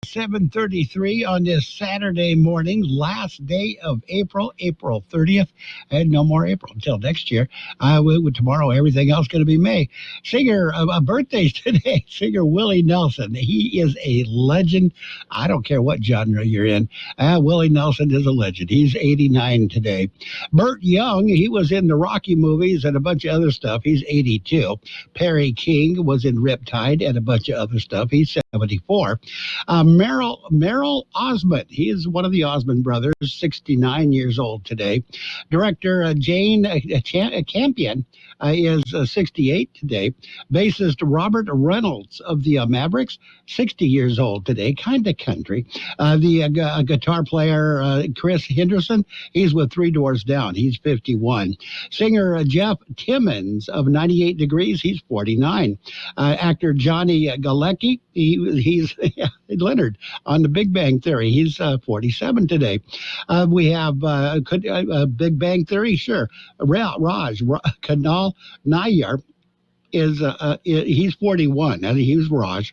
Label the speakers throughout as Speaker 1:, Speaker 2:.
Speaker 1: 7:33 on this Saturday morning, last day of April 30th, and no more April until next year. Tomorrow, everything else going to be May. Singer, birthdays today, singer Willie Nelson. He is a legend. I don't care what genre you're in. Willie Nelson is a legend. He's 89 today. Burt Young, he was in the Rocky movies and a bunch of other stuff. He's 82. Perry King was in Riptide and a bunch of other stuff. He's 74. Merrill Osmond, he is one of the Osmond brothers, 69 years old today. Director Jane Campion is 68 today. Bassist Robert Reynolds of the Mavericks, 60 years old today, kind of country. The guitar player Chris Henderson, he's with Three Doors Down, he's 51. Singer Jeff Timmons of 98 Degrees, he's 49. Actor Johnny Galecki, he's Leonard on the Big Bang Theory, he's 47 today. We have Big Bang Theory, sure. Raj Kanal Nair he's 41. He was Raj.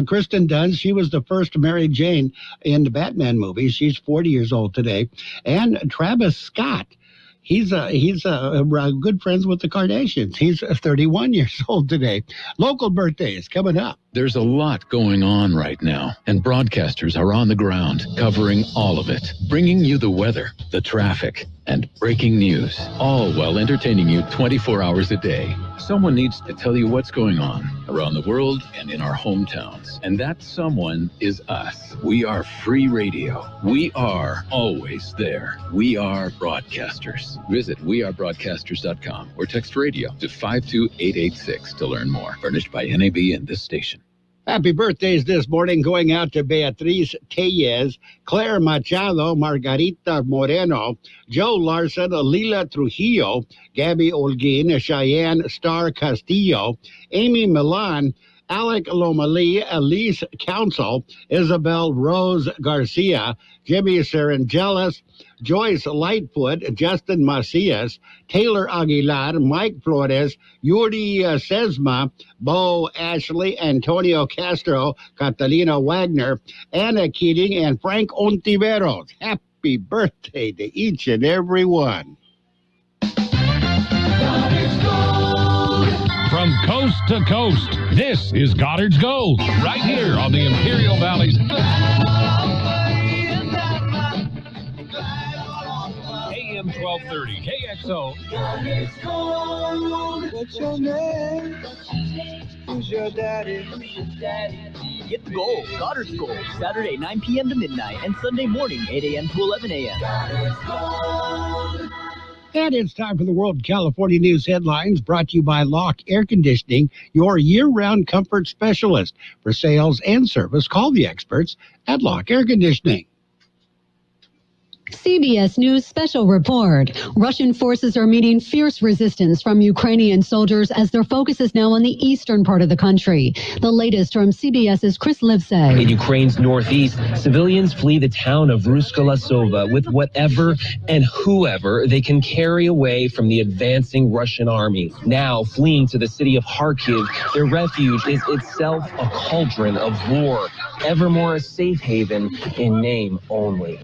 Speaker 1: Kristen Dunst, she was the first Mary Jane in the Batman movies. She's 40 years old today. And Travis Scott, he's good friends with the Kardashians. He's 31 years old today. Local birthdays coming up.
Speaker 2: There's a lot going on right now, and broadcasters are on the ground covering all of it, bringing you the weather, the traffic, and breaking news, all while entertaining you 24 hours a day. Someone needs to tell you what's going on around the world and in our hometowns, and that someone is us. We are free radio. We are always there. We are broadcasters. Visit wearebroadcasters.com or text radio to 52886 to learn more. Furnished by NAB and this station.
Speaker 1: Happy birthdays this morning going out to Beatriz Tellez, Claire Machado, Margarita Moreno, Joe Larson, Lila Trujillo, Gabby Olguin, Cheyenne Star Castillo, Amy Milan, Alec Lomali, Elise Council, Isabel Rose Garcia, Jimmy Serengelis, Joyce Lightfoot, Justin Macias, Taylor Aguilar, Mike Flores, Yuri Sesma, Bo Ashley, Antonio Castro, Catalina Wagner, Anna Keating, and Frank Ontiveros. Happy birthday to each and every one.
Speaker 3: From coast to coast, this is Goddard's Gold, right here on the Imperial Valley's AM 1230 KXO.
Speaker 4: What's your name? Who's your daddy?
Speaker 5: Get the gold, Goddard's Gold, Saturday 9 p.m. to midnight and Sunday morning 8 a.m. to 11 a.m.
Speaker 1: And it's time for the World California News headlines, brought to you by Locke Air Conditioning, your year-round comfort specialist. For sales and service, call the experts at Locke Air Conditioning.
Speaker 6: CBS News special report. Russian forces are meeting fierce resistance from Ukrainian soldiers as their focus is now on the eastern part of the country. The latest from CBS's Chris Livesay.
Speaker 7: In Ukraine's northeast, civilians flee the town of Ruskolasova with whatever and whoever they can carry away from the advancing Russian army. Now fleeing to the city of Kharkiv, their refuge is itself a cauldron of war, evermore a safe haven in name only.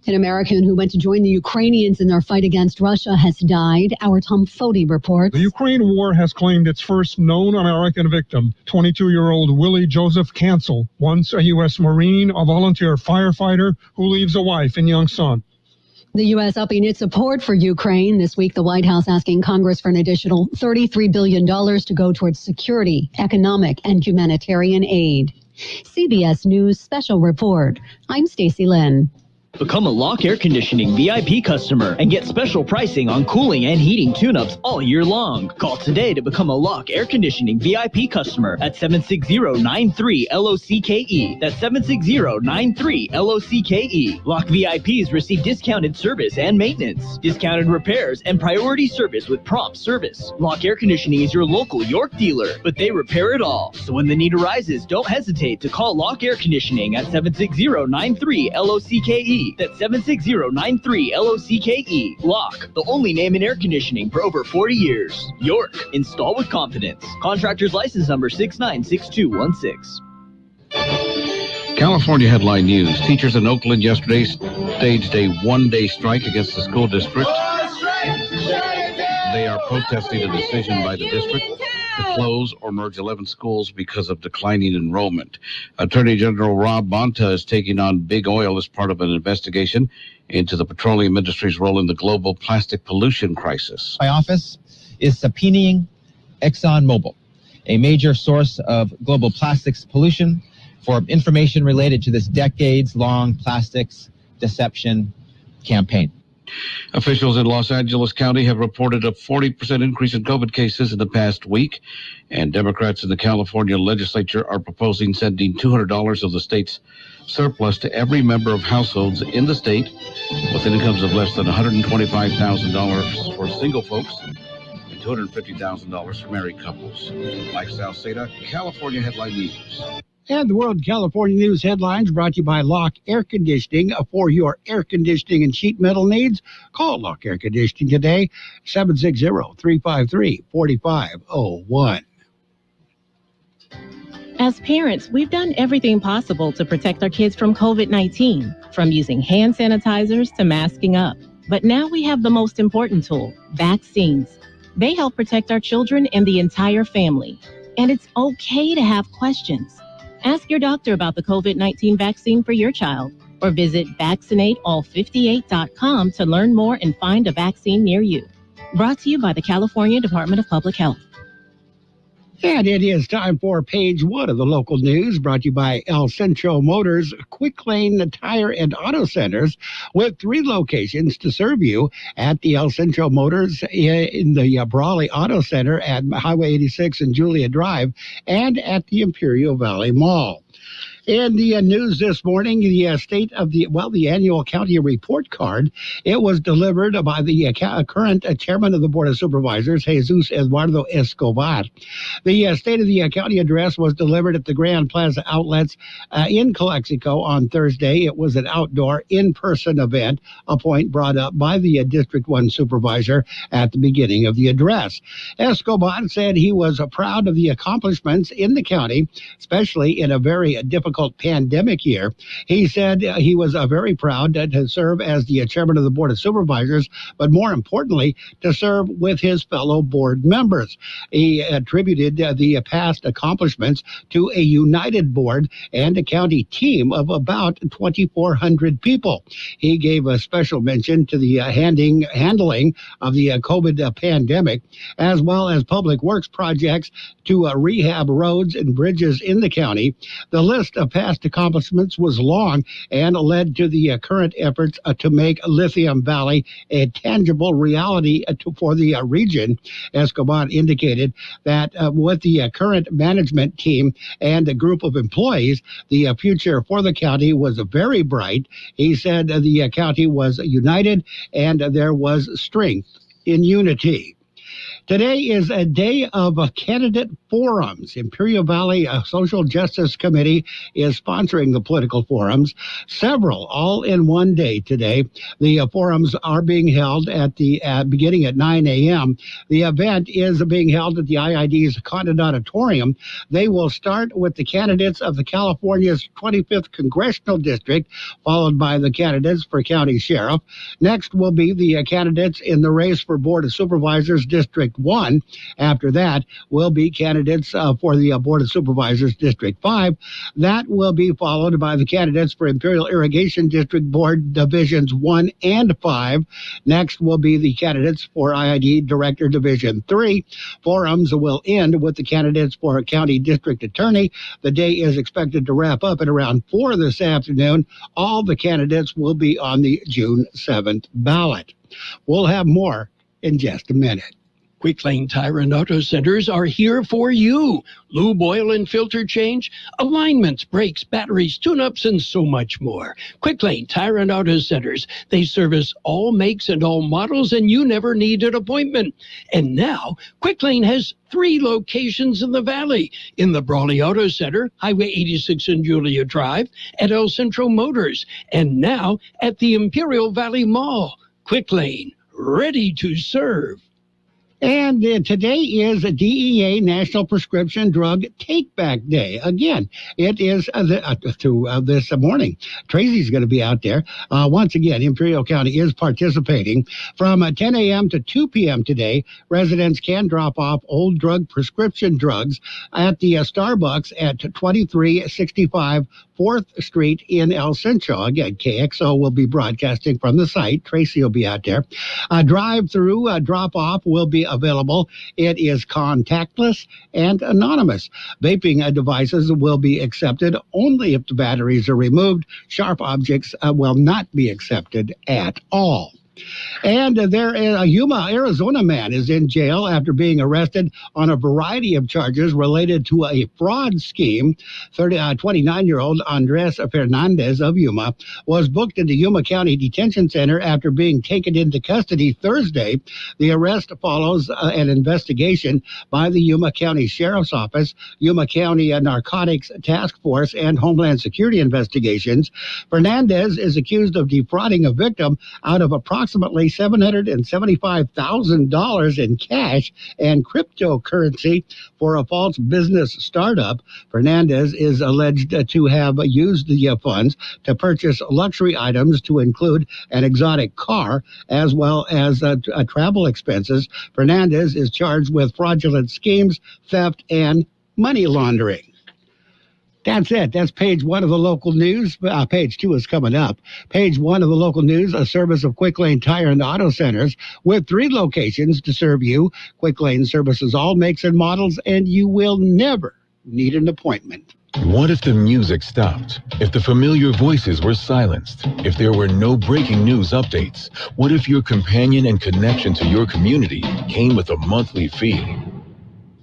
Speaker 6: An American who went to join the Ukrainians in their fight against Russia has died. Our Tom Foti reports.
Speaker 8: The Ukraine war has claimed its first known American victim, 22-year-old Willie Joseph Cancel, once a U.S. Marine, a volunteer firefighter who leaves a wife and young son.
Speaker 6: The U.S. upping its support for Ukraine. This week, the White House asking Congress for an additional $33 billion to go towards security, economic, and humanitarian aid. CBS News Special Report. I'm Stacey Lynn.
Speaker 5: Become a Locke Air Conditioning VIP customer and get special pricing on cooling and heating tune-ups all year long. Call today to become a Locke Air Conditioning VIP customer at 760-93-LOCKE. That's 760-93-LOCKE. Locke VIPs receive discounted service and maintenance, discounted repairs, and priority service with prompt service. Locke Air Conditioning is your local York dealer, but they repair it all. So when the need arises, don't hesitate to call Locke Air Conditioning at 760-93-LOCKE. That's 760-93-LOCKE. Locke, the only name in air conditioning for over 40 years. York, install with confidence. Contractor's license number 696216.
Speaker 9: California headline news. Teachers in Oakland yesterday staged a one-day strike against the school district. They are protesting a decision by the district to close or merge 11 schools because of declining enrollment. Attorney General Rob Bonta is taking on big oil as part of an investigation into the petroleum industry's role in the global plastic pollution crisis.
Speaker 10: My office is subpoenaing ExxonMobil, a major source of global plastics pollution, for information related to this decades-long plastics deception campaign.
Speaker 9: Officials in Los Angeles County have reported a 40% increase in COVID cases in the past week, and Democrats in the California legislature are proposing sending $200 of the state's surplus to every member of households in the state with incomes of less than $125,000 for single folks and $250,000 for married couples. Mike Salceda, California Headline News.
Speaker 1: And the World California News headlines brought to you by Lock Air Conditioning. For your air conditioning and sheet metal needs, call Lock Air Conditioning today, 760-353-4501.
Speaker 11: As parents, we've done everything possible to protect our kids from COVID-19, from using hand sanitizers to masking up. But now we have the most important tool, vaccines. They help protect our children and the entire family. And it's okay to have questions. Ask your doctor about the COVID-19 vaccine for your child, or visit vaccinateall58.com to learn more and find a vaccine near you. Brought to you by the California Department of Public Health.
Speaker 1: And it is time for page one of the local news, brought to you by El Centro Motors Quick Lane Tire and Auto Centers, with 3 locations to serve you at the El Centro Motors in the Brawley Auto Center at Highway 86 and Julia Drive, and at the Imperial Valley Mall. In the news this morning, the state of the annual county report card, it was delivered by the current chairman of the Board of Supervisors, Jesus Eduardo Escobar. The state of the county address was delivered at the Grand Plaza Outlets in Calexico on Thursday. It was an outdoor, in-person event, a point brought up by the District 1 supervisor at the beginning of the address. Escobar said he was proud of the accomplishments in the county, especially in a very difficult pandemic year. He said he was very proud to serve as the chairman of the Board of Supervisors, but more importantly, to serve with his fellow board members. He attributed the past accomplishments to a united board and a county team of about 2,400 people. He gave a special mention to the handling of the COVID pandemic, as well as public works projects to rehab roads and bridges in the county. The list of past accomplishments was long and led to the current efforts to make Lithium Valley a tangible reality for the region. Escobar indicated that with the current management team and a group of employees, the future for the county was very bright. He said the county was united and there was strength in unity. Today is a day of candidate forums. Imperial Valley Social Justice Committee is sponsoring the political forums, several all in one day today. The forums are being held at the beginning at 9 a.m. The event is being held at the IID's Condon Auditorium. They will start with the candidates of the California's 25th Congressional District, followed by the candidates for County Sheriff. Next will be the candidates in the race for Board of Supervisors District 1. After that will be candidates for the Board of Supervisors District 5. That will be followed by the candidates for Imperial Irrigation District Board Divisions 1 and 5. Next will be the candidates for IID Director Division 3. Forums will end with the candidates for County District Attorney. The day is expected to wrap up at around 4 this afternoon. All the candidates will be on the June 7th ballot. We'll have more in just a minute.
Speaker 12: Quick Lane Tire and Auto Centers are here for you. Lube, oil, and filter change, alignments, brakes, batteries, tune-ups, and so much more. Quick Lane Tire and Auto Centers. They service all makes and all models, and you never need an appointment. And now, Quick Lane has 3 locations in the Valley. In the Brawley Auto Center, Highway 86 and Julia Drive, at El Centro Motors, and now at the Imperial Valley Mall. Quick Lane, ready to serve.
Speaker 1: And today is DEA National Prescription Drug Take-Back Day. Again, it is this morning. Tracy's going to be out there. Once again, Imperial County is participating. From 10 a.m. to 2 p.m. today, residents can drop off old drug prescription drugs at the Starbucks at 2365 4th Street in El Centro. Again, KXO will be broadcasting from the site. Tracy will be out there. Drive-through drop-off will be available. It is contactless and anonymous. Vaping devices will be accepted only if the batteries are removed. Sharp objects will not be accepted at all. And a Yuma, Arizona man is in jail after being arrested on a variety of charges related to a fraud scheme. 29-year-old Andres Fernandez of Yuma was booked into Yuma County Detention Center after being taken into custody Thursday. The arrest follows an investigation by the Yuma County Sheriff's Office, Yuma County Narcotics Task Force, and Homeland Security investigations. Fernandez is accused of defrauding a victim out of approximately $775,000 in cash and cryptocurrency for a false business startup. Fernandez is alleged to have used the funds to purchase luxury items to include an exotic car as well as travel expenses. Fernandez is charged with fraudulent schemes, theft, and money laundering. That's it. That's page one of the local news. Page two is coming up. Page one of the local news, a service of Quick Lane Tire and Auto Centers with 3 locations to serve you. Quick Lane services all makes and models, and you will never need an appointment.
Speaker 13: What if the music stopped? If the familiar voices were silenced? If there were no breaking news updates? What if your companion and connection to your community came with a monthly fee?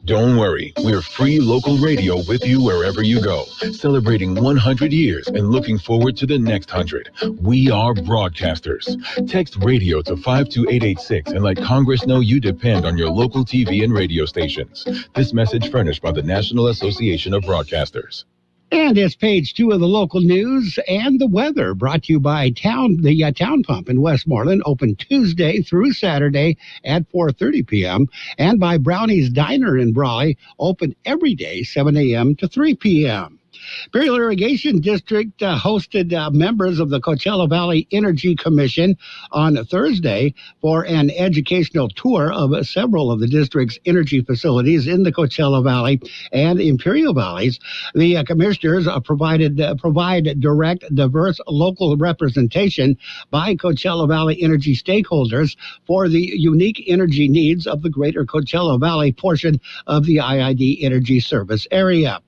Speaker 13: Don't worry, we're free local radio with you wherever you go, celebrating 100 years and looking forward to the next 100. We are broadcasters. Text radio to 52886 and let Congress know you depend on your local TV and radio stations. This message furnished by the National Association of Broadcasters.
Speaker 1: And it's page two of the local news and the weather, brought to you by the Town Pump in Westmoreland, open Tuesday through Saturday at 4:30 p.m. and by Brownie's Diner in Brawley, open every day 7 a.m. to 3 p.m. Imperial Irrigation District hosted members of the Coachella Valley Energy Commission on Thursday for an educational tour of several of the district's energy facilities in the Coachella Valley and Imperial Valleys. The commissioners provide direct, diverse local representation by Coachella Valley energy stakeholders for the unique energy needs of the greater Coachella Valley portion of the IID Energy Service area.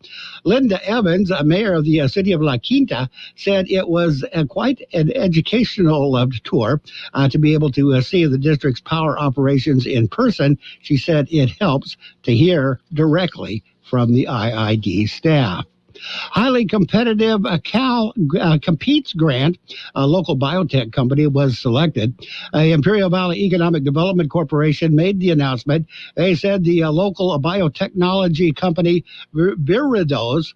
Speaker 1: Linda Evans, mayor of the city of La Quinta, said it was quite an educational tour to be able to see the district's power operations in person. She said it helps to hear directly from the IID staff. Highly competitive Cal Competes grant, a local biotech company, was selected. Imperial Valley Economic Development Corporation made the announcement. They said the local biotechnology company Viridos,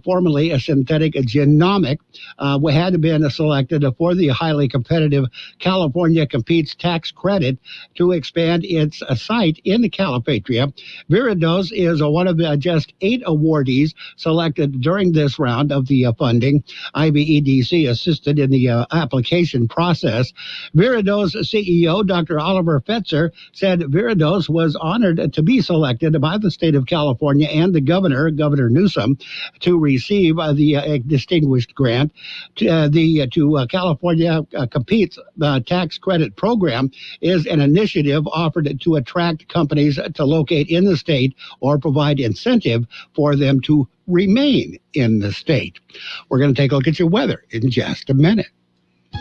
Speaker 1: formerly a synthetic genomic, had been selected for the highly competitive California Competes tax credit to expand its site in the Calipatria. Viridos is one of just 8 awardees selected during this round of the funding. IBEDC assisted in the application process. Viridos CEO Dr. Oliver Fetzer said Viridos was honored to be selected by the state of California and the Governor Newsom, to receive the distinguished grant. California Competes tax credit program is an initiative offered to attract companies to locate in the state or provide incentive for them to remain in the state. We're going to take a look at your weather in just a minute.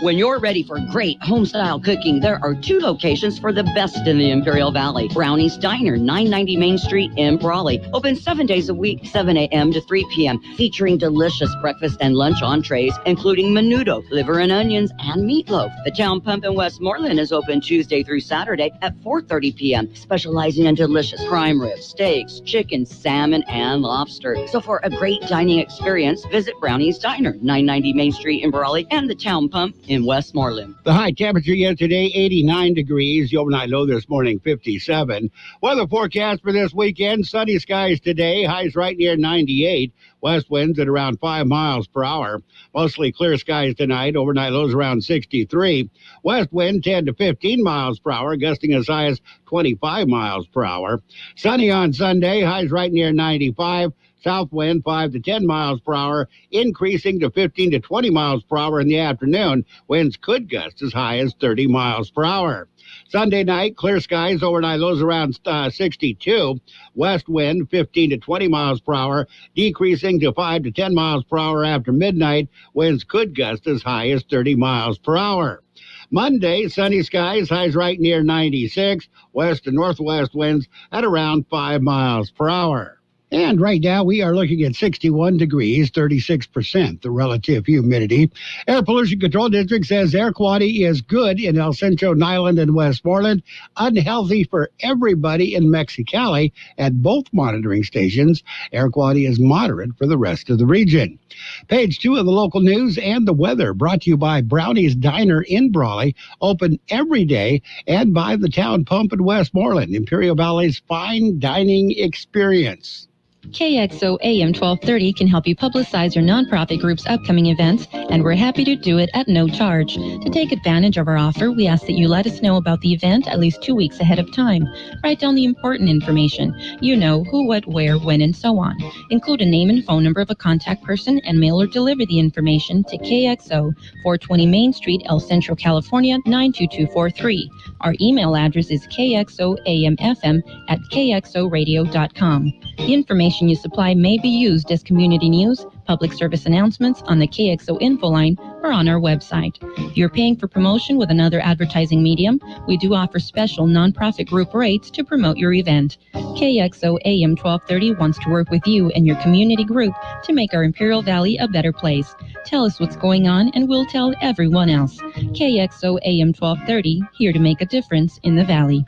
Speaker 14: When you're ready for great home-style cooking, there are 2 locations for the best in the Imperial Valley. Brownie's Diner, 990 Main Street in Brawley. Open 7 days a week, 7 a.m. to 3 p.m., featuring delicious breakfast and lunch entrees, including menudo, liver and onions, and meatloaf. The Town Pump in Westmoreland is open Tuesday through Saturday at 4:30 p.m., specializing in delicious prime ribs, steaks, chicken, salmon, and lobster. So for a great dining experience, visit Brownie's Diner, 990 Main Street in Brawley, and the Town Pump in Westmoreland.
Speaker 1: The high temperature yesterday, 89 degrees. The overnight low this morning, 57. Weather forecast for this weekend, sunny skies today. Highs right near 98. West winds at around 5 miles per hour. Mostly clear skies tonight. Overnight lows around 63. West wind 10 to 15 miles per hour, gusting as high as 25 miles per hour. Sunny on Sunday. Highs right near 95. South wind 5 to 10 miles per hour, increasing to 15 to 20 miles per hour in the afternoon. Winds could gust as high as 30 miles per hour. Sunday night, clear skies, overnight lows around 62. West wind 15 to 20 miles per hour, decreasing to 5 to 10 miles per hour after midnight. Winds could gust as high as 30 miles per hour. Monday, sunny skies, highs right near 96. West and northwest winds at around 5 miles per hour. And right now we are looking at 61 degrees, 36% the relative humidity. Air Pollution Control District says air quality is good in El Centro, Niland, and Westmoreland. Unhealthy for everybody in Mexicali at both monitoring stations. Air quality is moderate for the rest of the region. Page 2 of the local news and the weather brought to you by Brownie's Diner in Brawley, open every day, and by the Town Pump in Westmoreland, Imperial Valley's fine dining experience.
Speaker 15: KXO AM 1230 can help you publicize your nonprofit group's upcoming events, and we're happy to do it at no charge. To take advantage of our offer, we ask that you let us know about the event at least 2 weeks ahead of time. Write down the important information. You know, who, what, where, when, and so on. Include a name and phone number of a contact person and mail or deliver the information to KXO, 420 Main Street, El Centro, California, 92243. Our email address is kxoamfm@kxoradio.com. The information you supply may be used as community news, public service announcements on the KXO info line, or on our website. If you're paying for promotion with another advertising medium, we do offer special nonprofit group rates to promote your event. KXO AM 1230 wants to work with you and your community group to make our Imperial Valley a better place. Tell us what's going on and we'll tell everyone else. KXO AM 1230, here to make a difference in the Valley.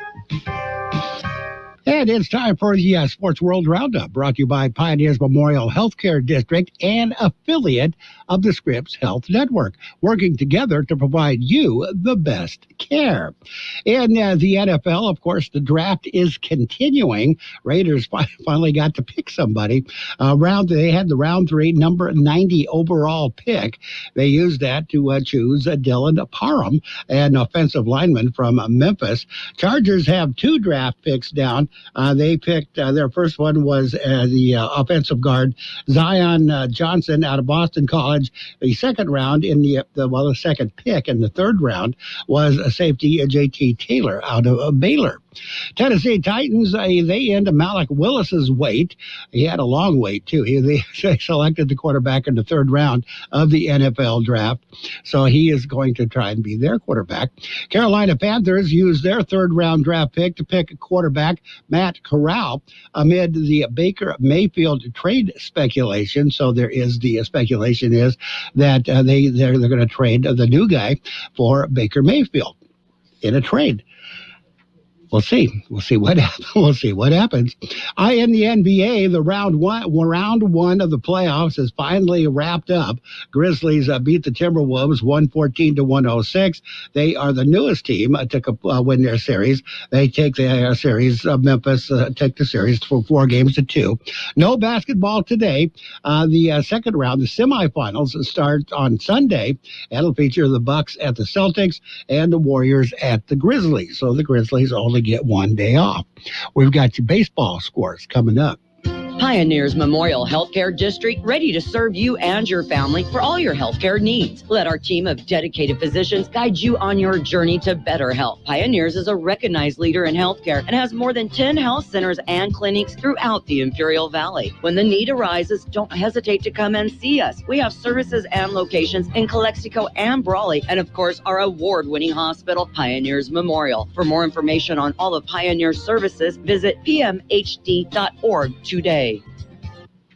Speaker 1: And it's time for the Sports World Roundup, brought to you by Pioneers Memorial Healthcare District, an affiliate of the Scripps Health Network, working together to provide you the best care. In the NFL, of course, the draft is continuing. Raiders finally got to pick somebody. They had the round 3, number 90 overall pick. They used that to choose Dylan Parham, an offensive lineman from Memphis. Chargers have 2 draft picks down. They picked, their first one was the offensive guard, Zion Johnson out of Boston College. The second round in the second pick in the third round was a safety, J.T. Taylor out of Baylor. Tennessee Titans, they end Malik Willis's wait. He had a long wait, too. They selected the quarterback in the third round of the NFL draft, so he is going to try and be their quarterback. Carolina Panthers used their third-round draft pick to pick a quarterback, Matt Corral, amid the Baker Mayfield trade speculation. So there is the speculation is that they're going to trade the new guy for Baker Mayfield in a trade. We'll see. We'll see what happens. We'll see what happens. In the NBA, the round one of the playoffs is finally wrapped up. Grizzlies beat the Timberwolves 114-106. They are the newest team to win their series. They take the series. Memphis take the series for 4-2. No basketball today. The second round, the semifinals, start on Sunday. It'll feature the Bucks at the Celtics and the Warriors at the Grizzlies. So the Grizzlies only get one day off. We've got your baseball scores coming up.
Speaker 14: Pioneers Memorial Healthcare District, ready to serve you and your family for all your healthcare needs. Let our team of dedicated physicians guide you on your journey to better health. Pioneers is a recognized leader in healthcare and has more than 10 health centers and clinics throughout the Imperial Valley. When the need arises, don't hesitate to come and see us. We have services and locations in Calexico and Brawley, and of course, our award-winning hospital, Pioneers Memorial. For more information on all of Pioneer's services, visit pmhd.org today.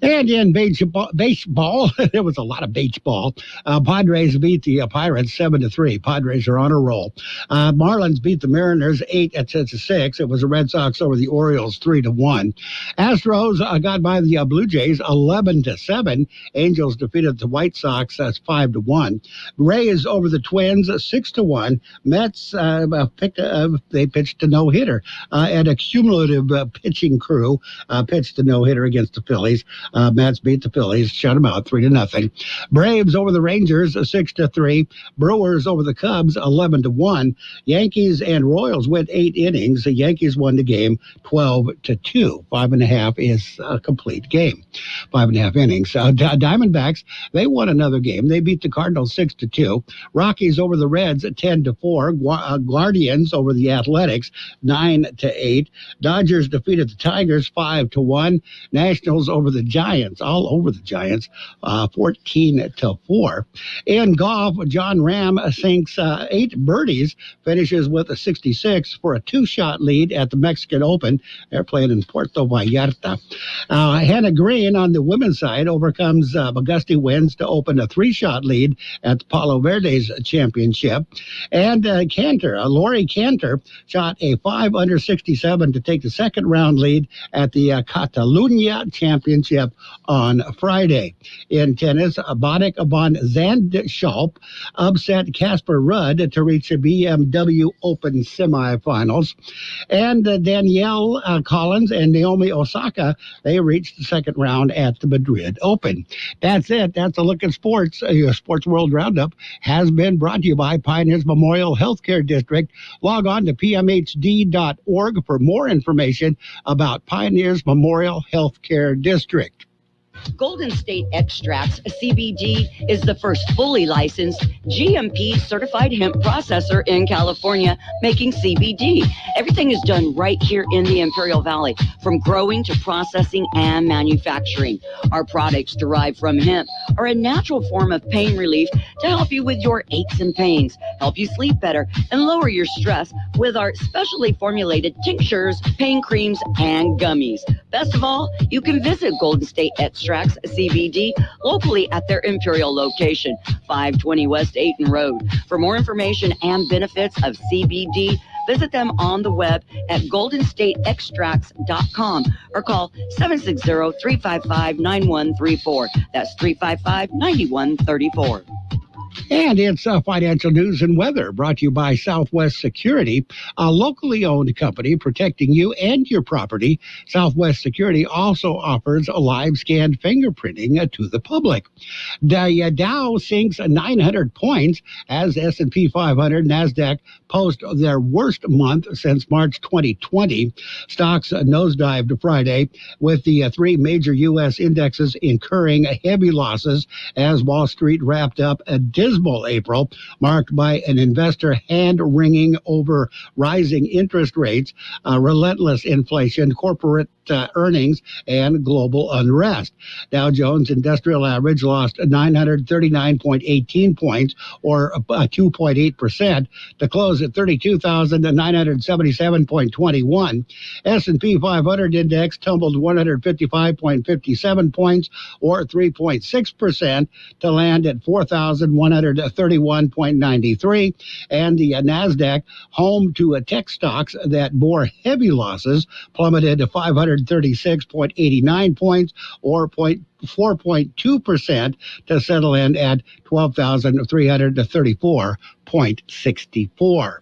Speaker 1: And in baseball, there was a lot of baseball. Padres beat the Pirates 7-3. Padres are on a roll. Marlins beat the Mariners 8-6. It was the Red Sox over the Orioles 3-1. Astros got by the Blue Jays 11-7. Angels defeated the White Sox 5-1. Rays over the Twins 6-1. Mets they pitched a no-hitter. And a cumulative pitching crew pitched a no-hitter against the Phillies. Mets beat the Phillies, shut them out 3-0. Braves over the Rangers 6-3. Brewers over the Cubs 11-1. Yankees and Royals went 8 innings. The Yankees won the game 12-2. 5.5 is a complete game. 5.5 innings. Diamondbacks, they won another game. They beat the Cardinals 6-2. Rockies over the Reds 10-4. Guardians over the Athletics 9-8. Dodgers defeated the Tigers 5-1. Nationals over the Giants, all over the Giants, 14-4. In golf, John Ram sinks 8 birdies, finishes with a 66 for a 2-shot lead at the Mexican Open. They're playing in Puerto Vallarta. Hannah Green on the women's side overcomes Augusta wins to open a 3-shot lead at the Palo Verdes Championship. And Lori Cantor shot a 5 under 67 to take the second round lead at the Catalunya Championship on Friday. In tennis, Botic von Zandschulp upset Casper Ruud to reach the BMW Open semifinals. And Danielle Collins and Naomi Osaka, they reached the second round at the Madrid Open. That's it. That's a look at sports. Your Sports World Roundup has been brought to you by Pioneers Memorial Healthcare District. Log on to pmhd.org for more information about Pioneers Memorial Healthcare District.
Speaker 14: Golden State Extracts, CBD, is the first fully licensed GMP certified hemp processor in California making CBD. Everything is done right here in the Imperial Valley, from growing to processing and manufacturing. Our products derived from hemp are a natural form of pain relief to help you with your aches and pains, help you sleep better, and lower your stress with our specially formulated tinctures, pain creams, and gummies. Best of all, you can visit Golden State Extracts CBD locally at their Imperial location, 520 West 8th Road. For more information and benefits of CBD, visit them on the web at goldenstateextracts.com or call 760-355-9134. That's 355-9134.
Speaker 1: And it's financial news and weather brought to you by Southwest Security, a locally owned company protecting you and your property. Southwest Security also offers a live scan fingerprinting to the public. The Dow sinks 900 points as S&P 500, NASDAQ post their worst month since March 2020. Stocks nosedived Friday with the 3 major U.S. indexes incurring heavy losses as Wall Street wrapped up a dismal April, marked by an investor hand-wringing over rising interest rates, relentless inflation, corporate earnings, and global unrest. Dow Jones Industrial Average lost 939.18 points, or 2.8%, to close at 32,977.21. S&P 500 index tumbled 155.57 points, or 3.6%, to land at 4,131.93. And the NASDAQ, home to tech stocks that bore heavy losses, plummeted to 536.89 points, or 4.2%, to settle in at 12,334.64.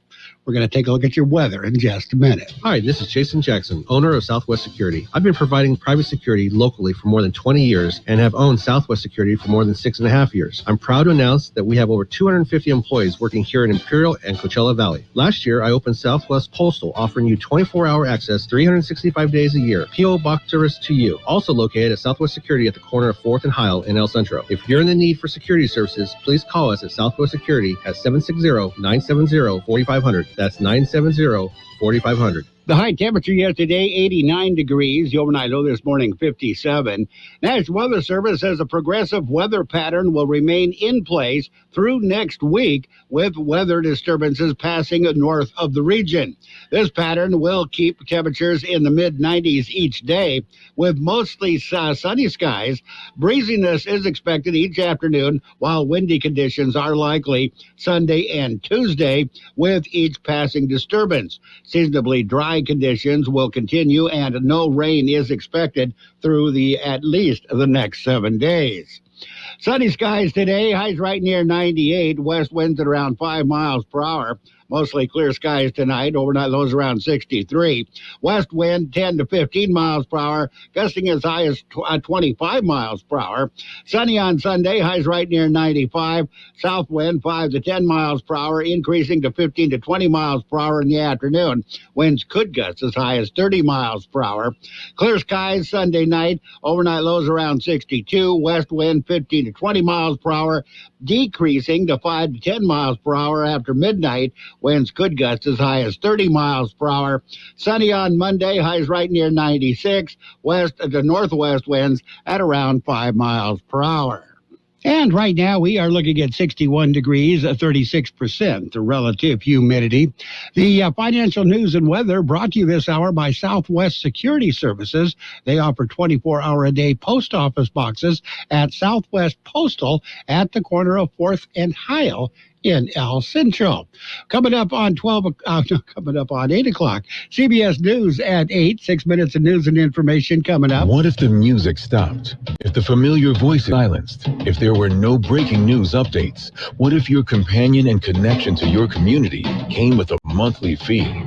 Speaker 1: We're going to take a look at your weather in just a minute.
Speaker 16: Hi, this is Jason Jackson, owner of Southwest Security. I've been providing private security locally for more than 20 years and have owned Southwest Security for more than 6.5 years. I'm proud to announce that we have over 250 employees working here in Imperial and Coachella Valley. Last year, I opened Southwest Postal, offering you 24-hour access 365 days a year. P.O. Box service to you. Also located at Southwest Security at the corner of 4th and Heil in El Centro. If you're in the need for security services, please call us at Southwest Security at 760-970-4500. That's 970-4500.
Speaker 1: The high temperature yesterday, 89 degrees. The overnight low this morning, 57. National Weather Service says a progressive weather pattern will remain in place through next week, with weather disturbances passing north of the region. This pattern will keep temperatures in the mid-90s each day, with mostly sunny skies. Breeziness is expected each afternoon, while windy conditions are likely Sunday and Tuesday, with each passing disturbance. Seasonably dry conditions will continue, and no rain is expected through at least the next 7 days. Sunny skies today, highs right near 98, west winds at around 5 miles per hour. Mostly clear skies tonight, overnight lows around 63. West wind 10 to 15 miles per hour, gusting as high as 25 miles per hour. Sunny on Sunday, highs right near 95. South wind 5 to 10 miles per hour, increasing to 15 to 20 miles per hour in the afternoon. Winds could gust as high as 30 miles per hour. Clear skies Sunday night, overnight lows around 62. West wind 15 to 20 miles per hour, decreasing to 5 to 10 miles per hour after midnight. Winds could gust as high as 30 miles per hour. Sunny on Monday, highs right near 96. West to northwest winds at around 5 miles per hour. And right now we are looking at 61 degrees, 36% the relative humidity. The financial news and weather brought to you this hour by Southwest Security Services. They offer 24-hour-a-day post office boxes at Southwest Postal at the corner of 4th and Heil in El Centro. Coming up on 8 o'clock. CBS News at 8. 6 minutes of news and information coming up.
Speaker 13: What if the music stopped? If the familiar voice silenced? If there were no breaking news updates? What if your companion and connection to your community came with a monthly fee?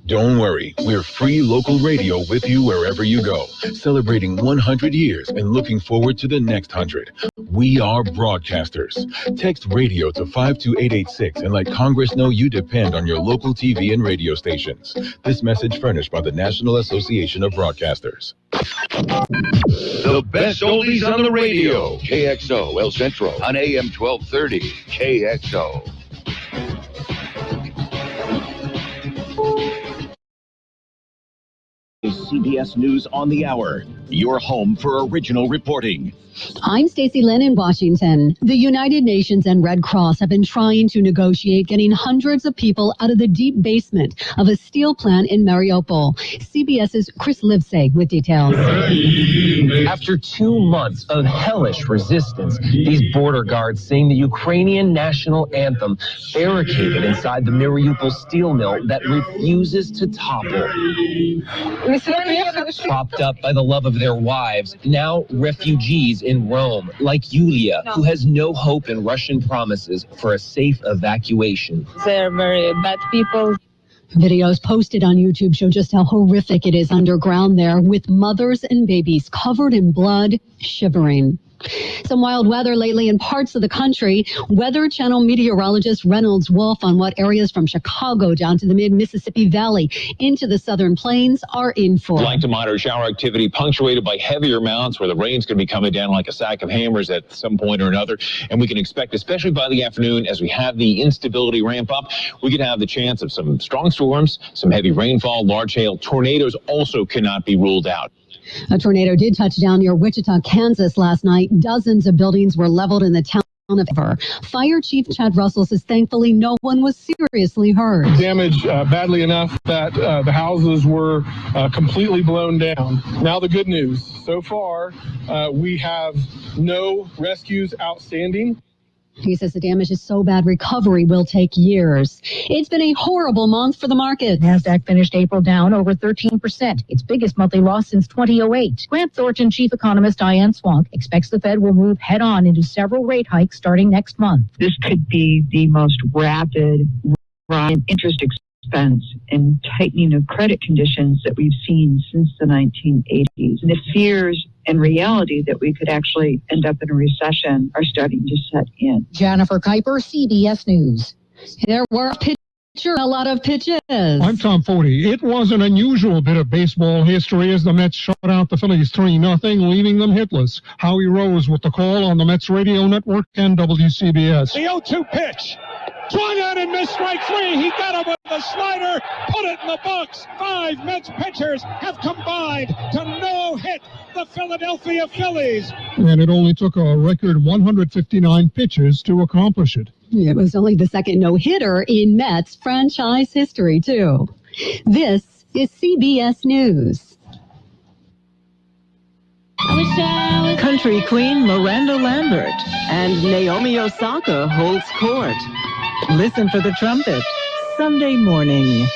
Speaker 13: Don't worry, we're free local radio with you wherever you go, celebrating 100 years and looking forward to the next 100. We are broadcasters. Text radio to 52886 and let Congress know you depend on your local TV and radio stations. This message furnished by the National Association of Broadcasters.
Speaker 17: The best oldies on the radio. KXO El Centro on AM 1230. KXO.
Speaker 18: CBS News on the Hour, your home for original reporting.
Speaker 6: I'm Stacey Lynn in Washington. The United Nations and Red Cross have been trying to negotiate getting hundreds of people out of the deep basement of a steel plant in Mariupol. CBS's Chris Livesay with details.
Speaker 7: After 2 months of hellish resistance, these border guards sing the Ukrainian national anthem, barricaded inside the Mariupol steel mill that refuses to topple. Propped up by the love of their wives, now refugees in Rome, like Yulia, who has no hope in Russian promises for a safe evacuation.
Speaker 19: They're very bad people.
Speaker 6: Videos posted on YouTube show just how horrific it is underground there, with mothers and babies covered in blood, shivering. Some wild weather lately in parts of the country. Weather Channel meteorologist Reynolds Wolf on what areas from Chicago down to the mid-Mississippi Valley into the southern plains are in for.
Speaker 20: Light to moderate shower activity punctuated by heavier amounts where the rain's going to be coming down like a sack of hammers at some point or another. And we can expect, especially by the afternoon, as we have the instability ramp up, we could have the chance of some strong storms, some heavy rainfall, large hail. Tornadoes also cannot be ruled out.
Speaker 6: A tornado did touch down near Wichita, Kansas last night. Dozens of buildings were leveled in the town of Ever. Fire Chief Chad Russell says thankfully no one was seriously hurt.
Speaker 8: Damaged badly enough that the houses were completely blown down. Now the good news. So far, we have no rescues outstanding.
Speaker 6: He says the damage is so bad recovery will take years. It's been a horrible month for the market.
Speaker 21: NASDAQ finished April down over 13%, its biggest monthly loss since 2008. Grant Thornton chief economist Diane Swonk expects the Fed will move head-on into several rate hikes starting next month.
Speaker 22: This could be the most rapid rise in interest expense and tightening of credit conditions that we've seen since the 1980s. And the fears and reality that we could actually end up in a recession are starting to set in.
Speaker 21: Jennifer Kuiper, CBS News.
Speaker 6: There were a lot of pitches.
Speaker 8: I'm Tom Forty. It was an unusual bit of baseball history as the Mets shut out the Phillies 3-0, leaving them hitless. Howie Rose with the call on the Mets radio network and WCBS.
Speaker 3: The 0-2 pitch.
Speaker 2: Swung on and missed strike three. He got him with the slider, put it in the box. 5 Mets pitchers have combined to no-hit the Philadelphia Phillies.
Speaker 8: And it only took a record 159 pitches to accomplish it.
Speaker 6: It was only the second no-hitter in Mets franchise history, too. This is CBS News.
Speaker 4: Country queen Miranda Lambert and Naomi Osaka holds court. Listen for the trumpet Sunday morning.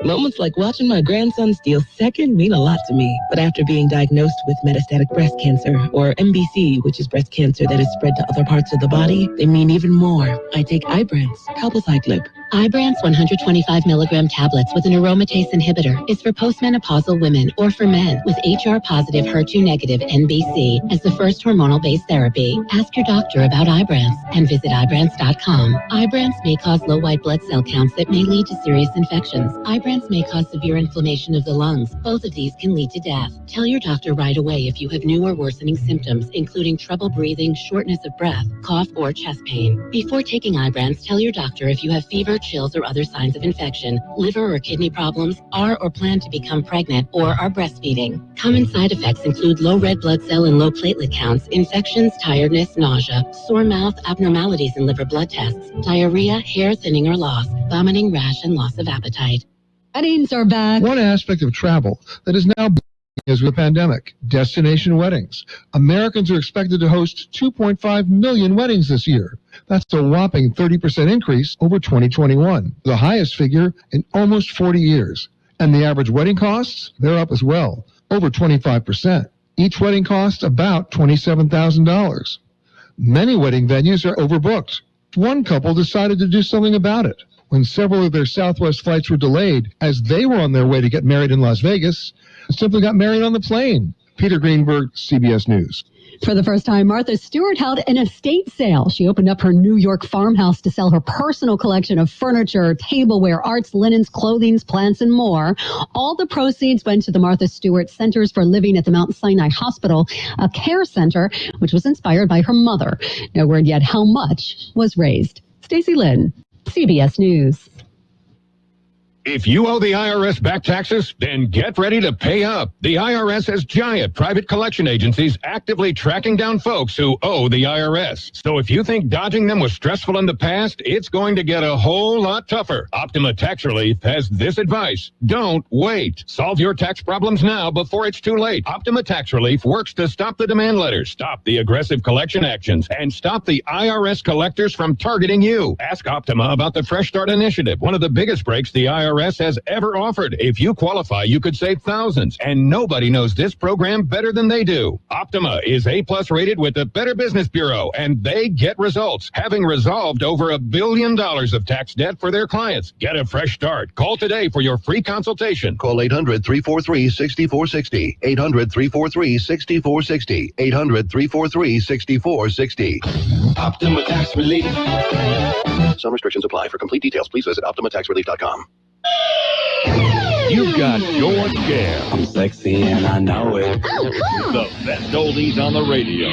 Speaker 23: Moments like watching my grandson steal second mean a lot to me. But after being diagnosed with metastatic breast cancer, or MBC, which is breast cancer that is spread to other parts of the body, they mean even more. I take Ibrance, palbociclib.
Speaker 24: Ibrance 125 milligram tablets with an aromatase inhibitor is for postmenopausal women or for men with HR-positive HER2-negative NBC as the first hormonal-based therapy. Ask your doctor about Ibrance and visit Ibrance.com. Ibrance may cause low white blood cell counts that may lead to serious infections. Ibrance may cause severe inflammation of the lungs. Both of these can lead to death. Tell your doctor right away if you have new or worsening symptoms, including trouble breathing, shortness of breath, cough, or chest pain. Before taking Ibrance, tell your doctor if you have fever, chills, or other signs of infection, liver or kidney problems, are or plan to become pregnant, or are breastfeeding. Common side effects include low red blood cell and low platelet counts, infections, tiredness, nausea, sore mouth, abnormalities in liver blood tests, diarrhea, hair thinning or loss, vomiting, rash, and loss of appetite.
Speaker 6: Weddings are back.
Speaker 25: One aspect of travel that is now is with the pandemic, destination weddings. Americans are expected to host 2.5 million weddings this year. That's a whopping 30% increase over 2021, the highest figure in almost 40 years. And the average wedding costs, they're up as well, over 25%. Each wedding costs about $27,000. Many wedding venues are overbooked. One couple decided to do something about it. When several of their Southwest flights were delayed as they were on their way to get married in Las Vegas, simply got married on the plane. Peter Greenberg, CBS News.
Speaker 6: For the first time, Martha Stewart held an estate sale. She opened up her New York farmhouse to sell her personal collection of furniture, tableware, arts, linens, clothing, plants, and more. All the proceeds went to the Martha Stewart Centers for Living at the Mount Sinai Hospital, a care center which was inspired by her mother. No word yet how much was raised. Stacey Lynn, CBS News.
Speaker 3: If you owe the IRS back taxes, then get ready to pay up. The IRS has giant private collection agencies actively tracking down folks who owe the IRS. So if you think dodging them was stressful in the past, it's going to get a whole lot tougher. Optima Tax Relief has this advice. Don't wait. Solve your tax problems now before it's too late. Optima Tax Relief works to stop the demand letters, stop the aggressive collection actions, and stop the IRS collectors from targeting you. Ask Optima about the Fresh Start Initiative, one of the biggest breaks the IRS has ever offered. If you qualify, you could save thousands, and nobody knows this program better than they do. Optima is A+ rated with the Better Business Bureau, and they get results, having resolved over $1 billion of tax debt for their clients. Get a fresh start. Call today for your free consultation.
Speaker 26: Call 800-343-6460. 800-343-6460. 800-343-6460.
Speaker 27: Optima Tax Relief.
Speaker 26: Some restrictions apply. For complete details, please visit OptimaTaxRelief.com.
Speaker 17: You've got your share.
Speaker 27: I'm sexy and I know it.
Speaker 17: The best oldies on the radio.